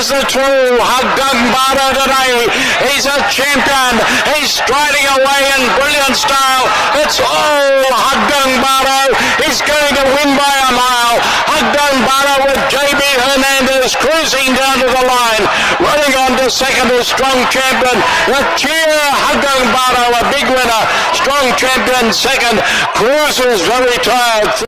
is the true Haggang Bada today. He's a champion. He's striding away in brilliant style. It's all Haggang Bada. He's going to win by a mile. Haggang Bada with JB Hernandez cruising down to the line. Running on to second is Strong Champion. The cheer Haggang Bada, a big winner. Strong Champion second. Cruises very tired.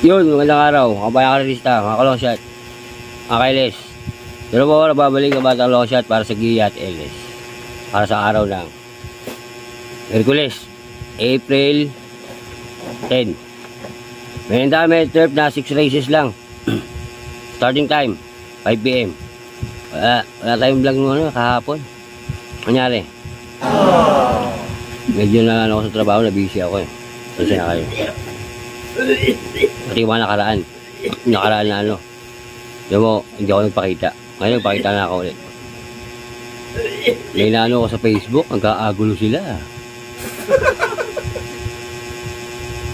Yun, magandang araw, mga bayang karista, mga kalongshot, mga kailes. Pero po, nababalik ang batang longshot para sa Gia at LS. Para sa araw ng Hercules, April 10. May dami, turf na 6 races lang. Starting time, 5 PM. Wala tayong vlog nung kahapon. Nangyari? Medyo na ako sa trabaho, na busy ako eh. Kasi na kayo. Pati mga nakaraan na ano. Diyan mo, hindi ako nagpakita. Ngayon nagpakita na ako ulit. May naano ako sa Facebook, nagkaagulo sila.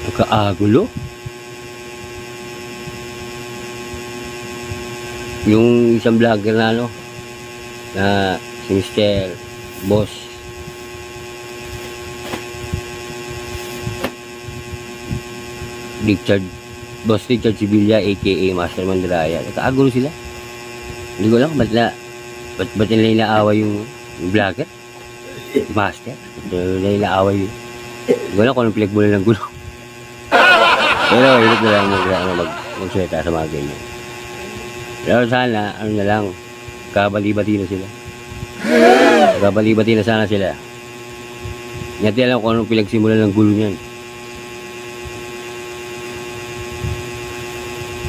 Nagkaagulo? Yung isang vlogger na ano, na si Mr. Boss Richard Sibilia aka Master Mandraya. Nagkaagulo sila. Hindi ko alam ba't nila inaaway yung vlogger? Master? Ba't nila inaaway yun? Hindi ko alam kung anong pinagmula ng gulo. Pero hirap na lang magsuweta sa mga ganyan. Pero sana, ano na lang, kabali-bati na sila. Kabali-bati na sana sila. Hindi alam kung anong pinagsimula ng gulo niyan.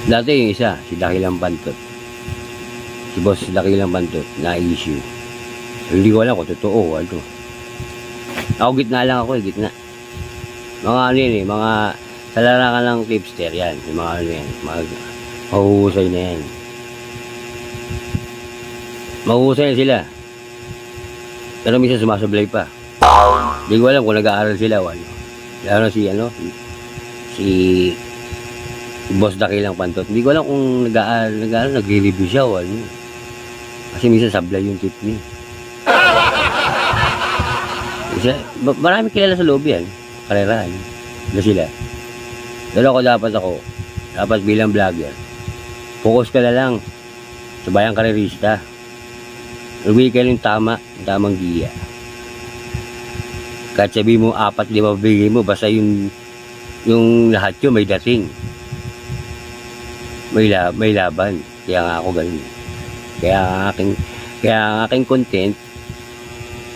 Dati yung isa, si Dakilang Bantot. Si Boss Dakilang Bantot, na-issue. Hindi ko alam kung totoo, ano. Ako gitna lang ako gitna. Mga ano yun mga sa larangan ng tipster yan. Yung mga ano yan, mahuhusay na yan. Mahuhusay na sila. Pero minsan sumasablay pa. Hindi ko alam kung nag-aaral sila o ano. Lalo si Boss Dakilang Bantot. Hindi ko alam kung nagre-review siya o ano. Kasi minsan sablay yung tip niya. Marami kilala sa loob yan. Karerahan. Na sila. Pero dapat bilang vlogger. Focus ka na lang sa bayang karerista. Rubay ka yung tamang giya. Kahit sabi mo 4-5 bigay mo, basta yung lahat yun may dating. May laban. Kaya nga ako ganun. Kaya ang aking content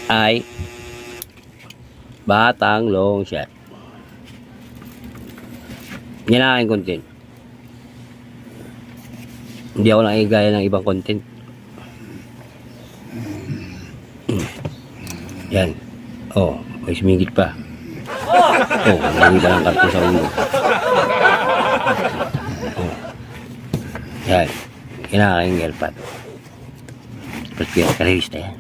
ay batang long shot. Yan ang aking content. Hindi ako nakigaya ng ibang content. Yan. Oh, may sumingit pa. Oh, hindi pa lang karto sa ulo. Yan. Kinakaking airpad. Kasi karista yan.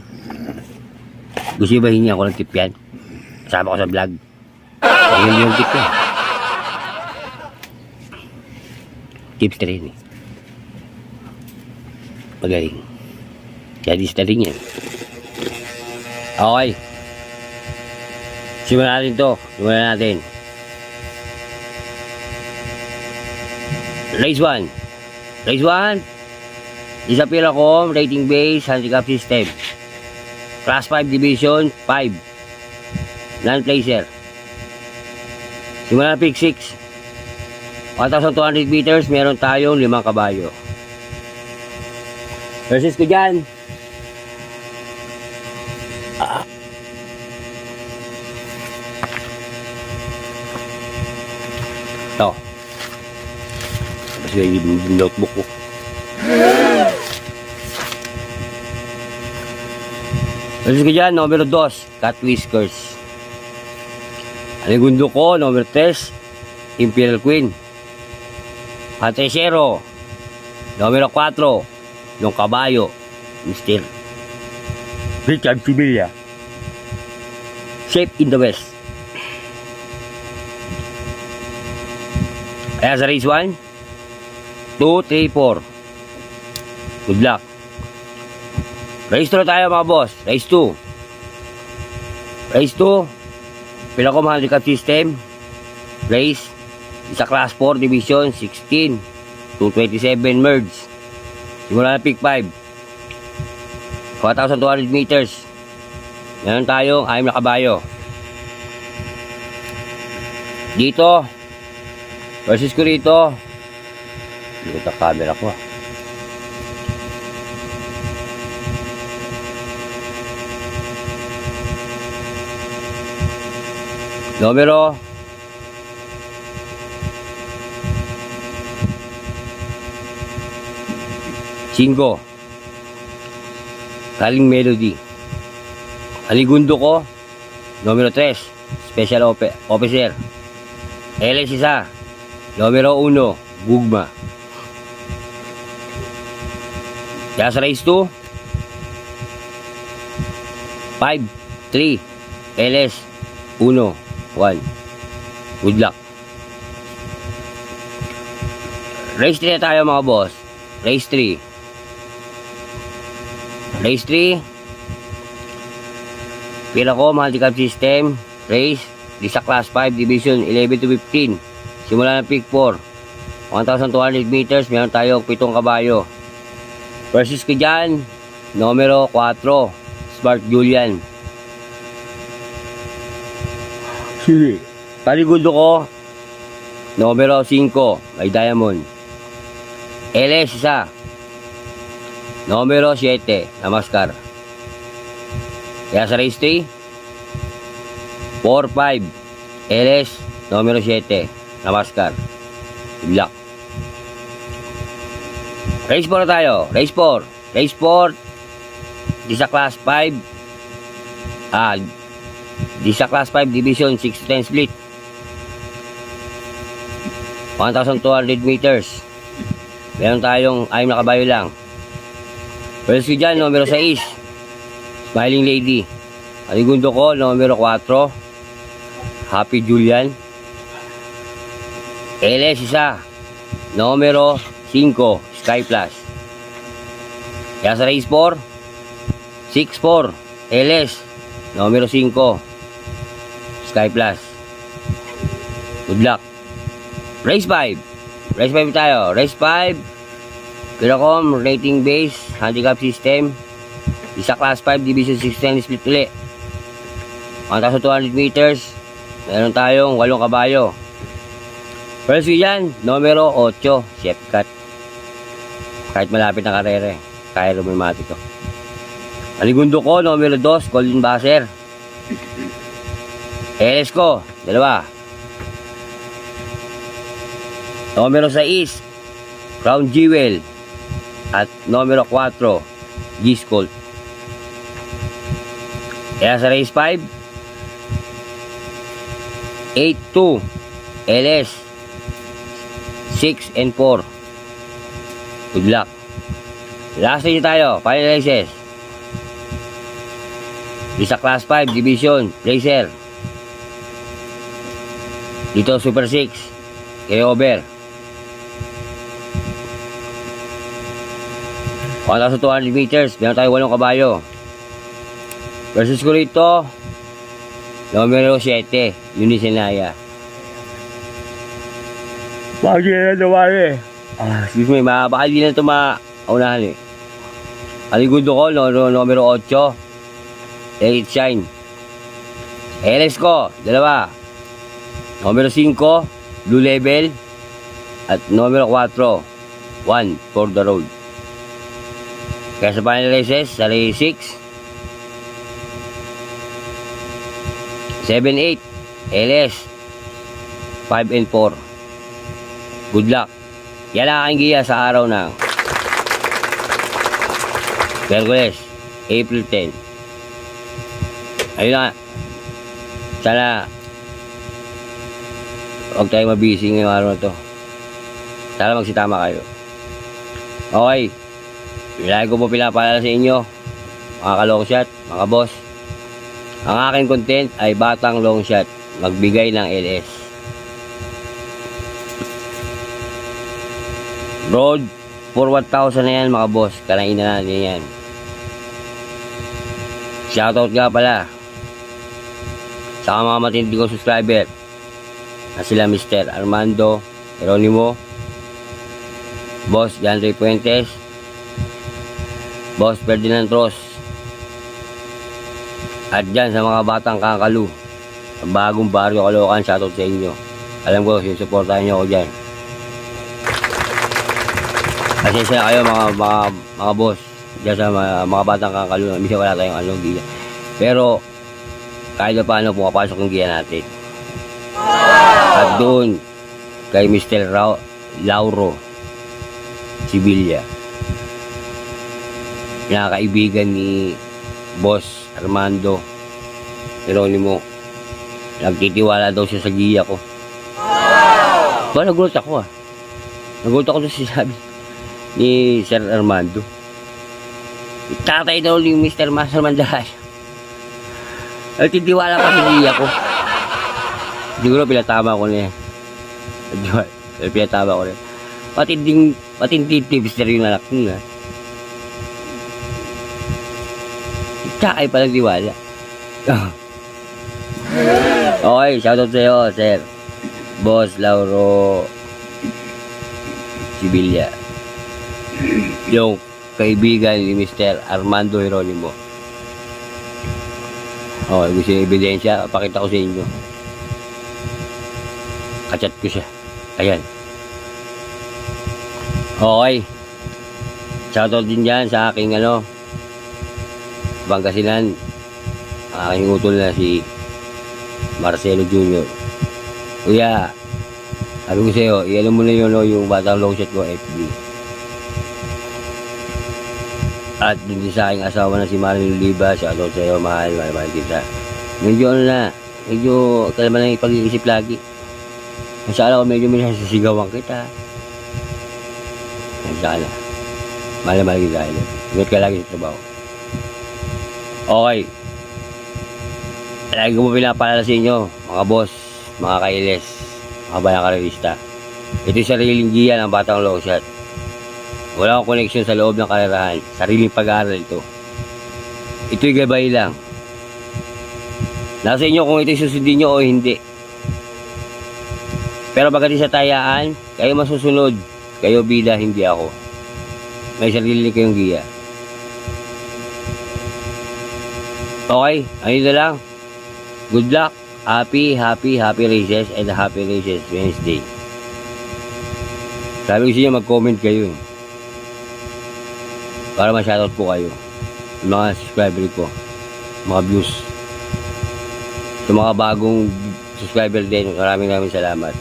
Gusto ba hingi ako ng tip yan? Kasama ko sa vlog. Ayun yung tip yan. Tips na rin eh. Magaling. Kadis na rin yan. Okay. Simulan natin to. Simulan natin. Race 1. Race 1. Disappear ako. Rating base. Handicap system. Class 5 division 5. Non-placer. Simulan na pick 6. 1,200 meters. Meron tayong 5 kabayo. Versus ko dyan. Kasi yung notebook ko. Alis ko dyan, numero 2, Cat Whiskers. Aligundo ko, numero 3, Imperial Queen. Patresero, numero 4, yung kabayo, Mr. Richard Sibilia. Shape in the West. Kaya sa race 1, 2, 3, 4. Good luck. Race 2 tayo mga boss. Race 2. Race 2. Pinako handicap system. Race. Isa class 4 division 16 to 27 merge. Simula na pick 5. 4,200 meters. Meron tayong 6 na kabayo. Dito. Versus ko rito. Ito camera ko. Numero 5. Kaling Melody. Aligundo ko, numero 3, Special Officer. LS isa, numero 1, Bugma. Kaya sa race 2, 5, 3, LS 1, 1. Good luck. Race 3 na tayo mga boss. Race 3. Race 3. Pila ko, handicap system. Race. Isa class 5, division 11 to 15. Simula ng pick 4. 1,200 meters. Meron tayo 7 kabayo. Versus ko dyan, numero 4. Smart Julian. Sige. Paligundo ko, numero 5, may Diamond. LS isa, numero 7, Namaskar. Kaya sa race 3, 4, 5, LS, numero 7, Namaskar. Good luck. Race 4 na tayo. Race 4. Race 4, di sa class 5, di sa class 5 division 6 to 10 split. 1,200 meters. Meron tayong 6 na kabayo lang. First ko dyan, numero 6, Smiling Lady. Aligundo ko, numero 4, Happy Julian. LS isa, numero 5, Sky Plus. Kaya sa race 4, 6-4, LS, numero 5, Sky Plus. Good luck. Race 5. Race 5 tayo. Race 5. Piracom, rating base, handicap system. Isa class 5, division 16 split uli. 1,200 meters. Meron tayong 8 kabayo. First yan, numero 8, Chef Cat. Kahit malapit na karere, kaya lumimati to. Aligundo ko, numero 2, Golden Buzzer. LS ko, 2. Numero 6, Crown Jewel. At numero 4, G-Skull. Kaya sa race 5, 8-2, LS, 6 and 4. Good luck. Last stage tayo, final races. Isa class 5, division, racer. Dito Super 6, kaya over. 1,200 meters, meron tayo 8 kabayo. Versus ko rito, numero 7, Unisenaya. Bakit na nawari? Excuse me, baka di na ito maunahan eh. Aligundo ko, numero 8, 8 Shine. LS ko, 2. Numero 5, Blue Level. At numero 4, 1 for the road. Kaya sa final races, sa race 6, 7-8, LS, 5 and 4. Good luck. Yan ang aking giya sa araw ng Miyerkules, April 10. Ayun na. Sana huwag tayo mabisi ngayong araw na to. Sana magsitama kayo. Okay. Lagi ko po pinapaalala sa inyo, mga ka-long shot, mga boss. Ang aking content ay batang long shot. Magbigay ng LS. Road for 1,000 na yan, mga boss. Kanain na natin yan. Shoutout nga pala sa mga matindi kong subscriber na sila Mr. Armando Geronimo, Boss Janry Puentes, Boss Ferdinand Ross, at dyan sa mga batang Kakalu sa bagong baryo Caloocan. Shoutout sa inyo. Alam ko, sinusuportahan nyo ako dyan. Pasensya na kayo mga boss dyan sa mga batang Kakalu. Misa wala tayong giya. Pero kahit na paano pumapasok yung giya natin. At doon kay Mr. Lauro Sibilia, nakakaibigan ni Boss Armando Geronimo, nagtitiwala daw siya sa giya ko. Ba, nagulat ako Nagulat ako sa sinabi ni Sir Armando. Tatay daw ni Mr. Master Mandahay. Nagtitiwala pa sa giya ko. Siguro pinatama ko na yan. Pinatama ko na yan. Matinding tips na rin yung anak nyo. Tsakay pa lang tiwala. Okay, shoutout sa'yo, sir. Boss Lauro Sibilia. Yung kaibigan ni Mr. Armando Geronimo. Okay, gusto yung ebidensya. Pakita ko sa inyo. Kachat ko siya. Ayan. Okay. Shoutout din dyan sa aking Pangasinan. Aking utol na si Marcelo Jr. Kuya, sabi ko sa'yo, i-alam mo na yung batang long shot ko, FB. At din sa aking asawa na si Marilyn Oliva. Shoutout sa'yo, mahal kita. Medyo medyo kalma lang yung pag-iisip lagi. Masala ko medyo minasasigawan kita. Masala. Mahal kita. Ingat ka lagi sa trabaho. Okay. Lagi ko po pinapaalala sa inyo, mga boss, mga kailes, mga bayang karerista. Ito yung sariling giya ng batang long shot. Wala akong connection sa loob ng karerahan. Sariling pag-aaral ito. Ito'y gabay lang. Nasa inyo kung ito'y susundin nyo o hindi. Pero pagdating sa tayaan, kayo masusunod. Kayo bida, hindi ako. May sarili kayong giya. Okay, ayun na lang. Good luck. Happy races and happy races Wednesday. Sabi ko sa inyo, mag-comment kayo. Para ma-shoutout po kayo. Yung mga subscriber ko. Mga views. Sa mga bagong subscriber din, maraming salamat.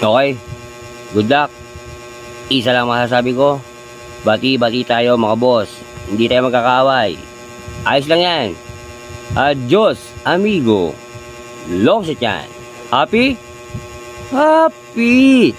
Okay. Good luck. Isa lang masasabi ko. Bati tayo mga boss. Hindi tayo magkakaaway. Ayos lang yan. Adios, amigo. Long shot yan. Happy? Happy!